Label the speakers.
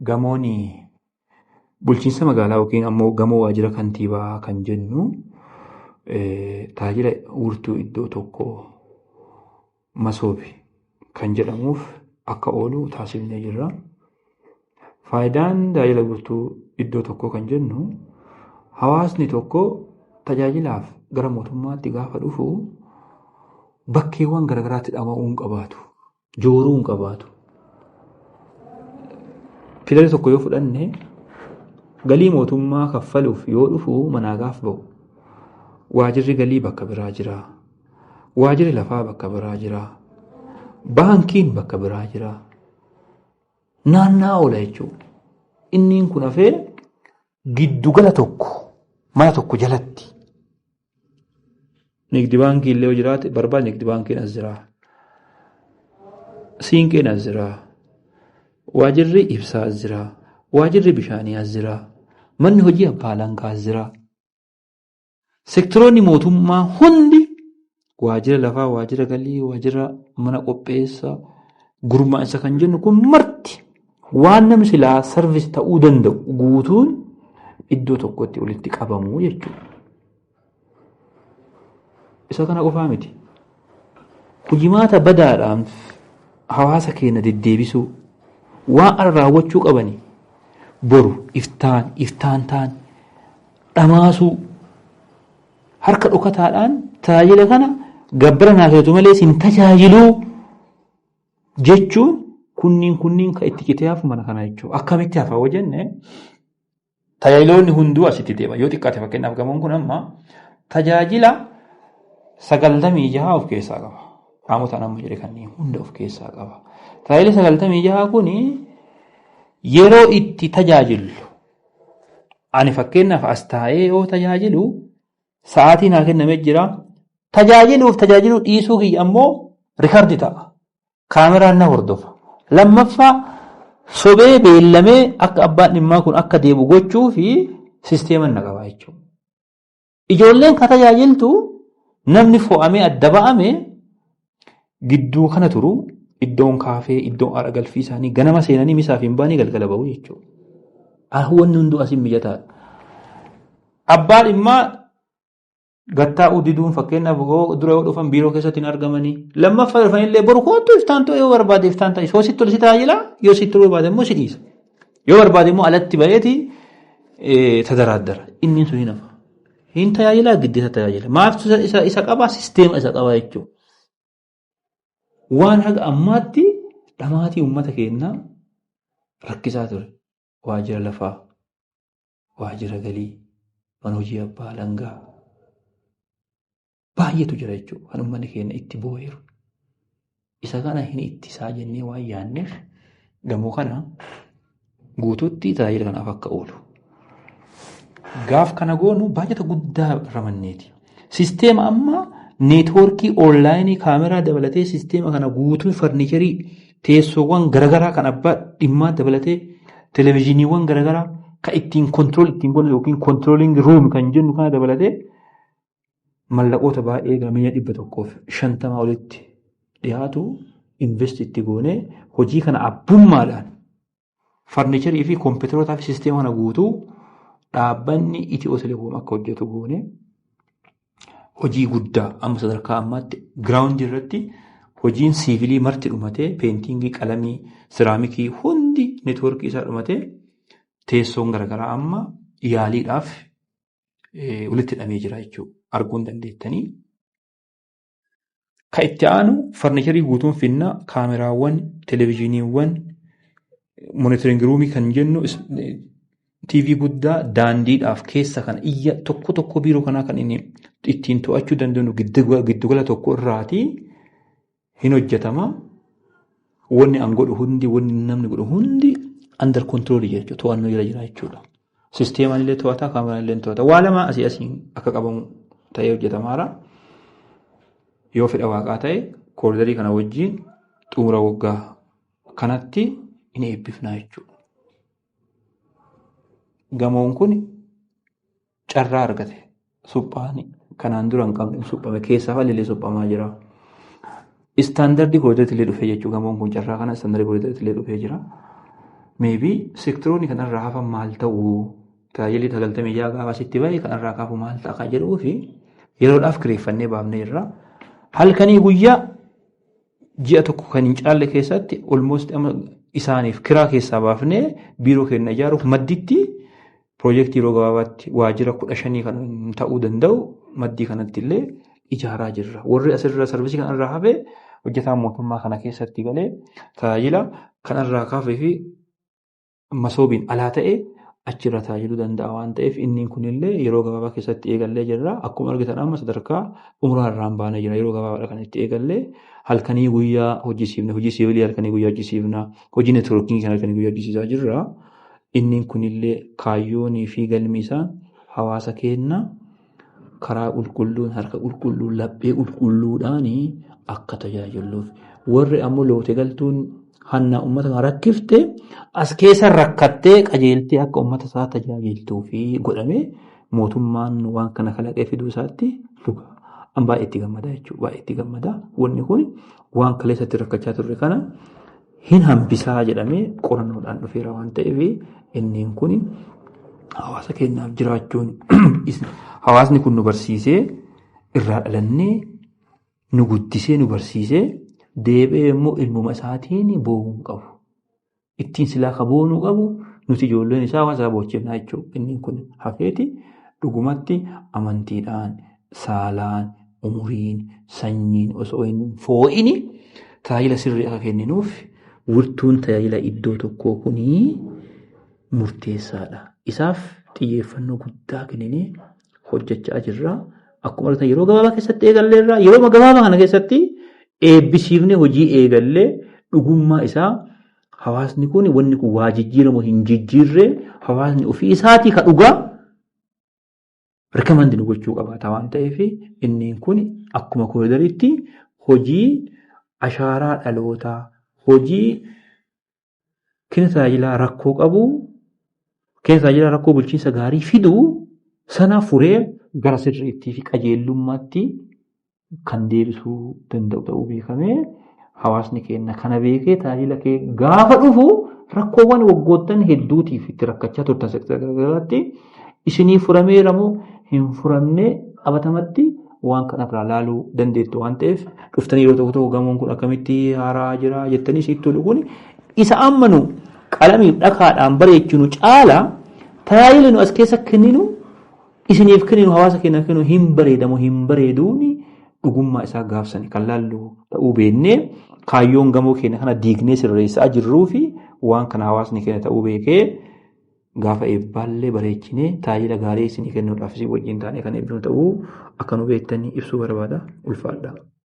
Speaker 1: gamoon bulchiinsa magaalaa yookiin ammoo gamoo waajjira kantiibaa kan jennu tajaajila urtuu iddoo tokko masoobi kan jedhamuuf akka oolu taasifnee jirra. Faayidaan tajaajila urtuu iddoo tokko kan jennu hawaasni tokko tajaajilaaf gara mootummaatti gaafa dhufu bakkeewwan garagaraatti dhama'uu hin qabaatu, jooruu hin qabaatu. Filarii tokko yoo fudhanne galii mootummaa kaffaluuf yoo dhufu manaa gaaf ba'u. Waajirri galii bakka biraa jira. Waajirri lafaa bakka biraa jira. Baankiin bakka biraa jira. Naannaa oola jechuudha. Inni kun hafee giddugala tokko mana tokko jalatti. Nigdi baankii illee yoo jiraate barbaad nigdi baankiin as jira. Siinqeen as jira. Waajirri ibsaa as jira. Waajirri bishaanii as jira. Manni hojii abbaa alangaa as jira. Sektoroonni mootummaa hundi waajira lafaa, waajira galii, waajira mana qopheessaa, gurmaa'insa kan jennu kun marti waan namni silaa sarvis ta'uu danda'u guutuun iddoo tokkotti walitti qabamu jechuudha. Isa kana qofaa miti. Hojimaata badaadhaan hawaasa keenya deddeebisuu waan ara raawwachuu qabanii boru iftaan ta'an dhamaasuu harka dhokataadhaan tajaajila kana gabbara naasatu malee sin tajaajiluu jechuun kunniin kan itti citee hafu mana kana jechuudha. Akkamitti hafa yoo jenne tajaajiloonni hunduu asitti deema. Yoo xiqqaate fakkeenyaaf gamoon kun amma tajaajila 96 of keessaa qaba. Qaamotaan amma jedhe kanneen hunda of keessaa qaba. Tajaajila 96 kun yeroo itti tajaajilu ani fakkeenyaaf as taa'ee yoo tajaajilu sa'aatiin haa kennamee jira. Tajaajiluu dhiisuu kiyya ammoo rikardi ta'a. Kaameraan na hordofa. Lammaffaa sobee beellamee akka abbaan dhimmaa kun akka deebu gochuu fi sisteeman na qaba jechuudha. Ijoolleen kan tajaajiltu namni fo'amee adda ba'amee gidduu kana turu iddoon kaafee iddoon haadha galfii isaanii ganama seenanii misaaf hin baanii galgala ba'u jechuudha. Wanni hunduu asiin mijataadha. Abbaan dhimmaa gattaa udiduun fakkeenyaaf dura yoo dhufan biiroo keessatti hin argamanii lammaffaa dhufanillee boru kootu iftaan ta'e yoo barbaade iftaan ta'e yoo sitti si tajaajila yoo sitti barbaade immoo si dhiisa yoo barbaade immoo alatti ba'eeti tadaraaddara inni sun hin hafa hin tajaajila giddeessa tajaajila maaf isa qaba sisteema isa qaba jechuudha. Waan haga ammaatti dhamaatii uummata keenyaa rakkisaa ture waajjira lafaa waajjira galii mana hojii abbaa alangaa baay'eetu jira jechuudha. Kan uummanni keenya itti boo'eeru. Isa kana hin ittisaa jennee waan yaadneef gamoo kana guutuutti tajaajila kanaaf akka oolu. Gaaf kana goonu baay'ata guddaa ramanneeti. Sisteema amma neetwoorkii onlaayinii kaameraa dabalatee sisteema kana guutuu farniicharii teessoowwan garaagaraa kan abbaa dhimmaa dabalatee televezyiiniiwwan garaagaraa kan ittiin kontirool ittiin godhan yookiin kontirooliing ruum kan jennu kana dabalatee mallaqoota baay'ee gameenya 150 olitti dhiyaatu invest itti goonee hojii kana abbummaadhaan farniicharii fi kompiitarootaa fi sisteema kana guutuu dhaabbanni Itiyoo Telekoom akka hojjetu goonee hojii guddaa amma sadarkaa ammaatti giraawundi irratti hojiin siivilii marti dhumatee peentingii qalamii siraamikii hundi neetwoorkii isaa dhumatee teessoon garaagaraa amma yaaliidhaaf walitti hidhamee jira jechuudha. Arguun dandeettanii. Kan itti aanu farniicharii guutuun finna kaameraawwan, televezyiiniiwwan, monitoring ruumii kan jennu TV guddaa daandiidhaaf keessa kana iyya tokko biiroo kanaa kan inni ittiin to'achuu dandeenyu giddugala tokko irraatii hin hojjetama. Wanni an godhu hundi, wanni namni godhu hundi under control jechuudha. To'annoo jala jira jechuudha. Sisteemaan illee to'ata, kaameraan illee to'ata. Waa lama asii asiin akka qabamu ta'ee hojjetamaadha. Yoo fedha waaqaa ta'e kooridarii kana wajjin xumura waggaa kanatti hin eebbifnaa jechuudha. Gamoon kun carraa argate suphaan kanaan dura hin qabne suphame keessaa illee suphamaa jira. Istaandardii kooridarii illee dhufee jechuudha. Gamoon kun carraa kana istaandardii kooridarii illee dhufee jira. Meebii seektaroonni kanarraa hafan maal ta'uu tajaajilli 96 gaafa sitti bahe kanarraa kaafu maal ta'a kan jedhuu fi yeroodhaaf kireeffannee baafnee irraa halkanii guyyaa ji'a tokko kan hin caalle keessatti almost isaaniif kiraa keessaa baafnee biiroo keenya ijaaruuf madditti piroojeektii yeroo gabaabaatti waajjira 15 kan ta'uu danda'u maddii kanatti illee ijaaraa jirra. Warri asirra sarvisii kanarraa hafe hojjetaan mootummaa kana keessatti galee tajaajila kanarraa kaafee fi masoobiin alaa ta'e achirra tajaajiluu danda'a waan ta'eef inni kunillee yeroo gabaabaa keessatti eegallee jirra. Akkuma argitan amma sadarkaa umuraarraan baanee jira. Yeroo gabaabaadha kan itti eegallee halkanii guyyaa hojjisiifne hojii siivilii halkanii guyyaa hojjisiifna hojii neetwoorkii kan halkanii guyyaa hojjisiisaa jirra. Inni kunillee kaayyoonii fi galmi isaa hawaasa keenya karaa qulqulluun harka qulqulluun laphee qulqulluudhaan akka tajaajiluuf warri ammoo loote galtuun hanna uummata kana rakkifte as keessa rakkattee qajeeltee akka uummata isaa tajaajiltuu fi godhame mootummaan waan kana kalaqee fiduu isaatti dhuga. An baay'ee itti gammada jechuudha. Baay'ee itti gammada. Wanni kun waan kaleessatti rakkachaa turre kana hin hambisaa jedhamee qorannoodhaan dhufeera waan ta'eef inni kun hawaasa keenyaaf jiraachuun hawaasni kun nu barsiisee irraa dhalannee nu guddisee nu barsiisee deebi'ee immoo ilmuma isaatiin boonuu qabu. Ittiin silaa ka boonuu qabu nuti ijoolleen isaa hawaasa boocifnaa jechuudha. Inni kun hafeeti dhugumatti amantiidhaan, saalaan, umuriin, sanyiin osoo hin foo'ini tajaajila sirrii akka kenninuuf wirtuun tajaajila iddoo tokkoo kunii murteessaadha. Isaaf xiyyeeffannoo guddaa kenninee hojjechaa jirra. Akkuma argitan yeroo gabaabaa keessatti eegalleerra. Yeroo gabaabaa kana keessatti eebbisiifne hojii eegallee dhugummaa isaa hawaasni kun wanni kun waa jijjiiramu hin jijjiirre hawaasni ofii isaatii ka dhugaa rikkamandi nu gochuu qabaata waan ta'eef inni kun akkuma koridaritti hojii ashaaraa dhalootaa hojii kenna tajaajilaa rakkoo qabu kenna tajaajilaa rakkoo bulchiinsa gaarii fiduu sana furee gara sirriittii fi qajeellummaatti kan deebisuu danda'u ta'uu beekamee hawaasni keenya kana beekee tajaajila kee gaafa dhufu rakkoowwan waggoottan hedduutiif itti rakkachaa turtan sektara garaagaraatti isinii furameera moo hin furamne qabatamatti waan kanaaf laaluu dandeettu waan ta'eef dhuftanii yeroo tokko tokko gamoon kun akkamitti haaraa jira jettanii sitti dhuguun isa ammanu qalamiif dhakaadhaan bareechinu caala tajaajila nu as keessa kenninu isiniif kenninu hawaasa keenya kennu hin bareedamu hin bareeduuni dhugummaa isaa gaafsanii kan laallu ta'uu beennee kaayyoon gamoo keenya kana diignee sirreessaa jirruu fi waan kana hawaasni keenya ta'uu beekee gaafa eebbaallee bareechinee tajaajila gaarii isinii kennuudhaaf wajjin taanee kan eebbisu ta'uu akka nu beektanii ibsuu barbaada ulfaadha.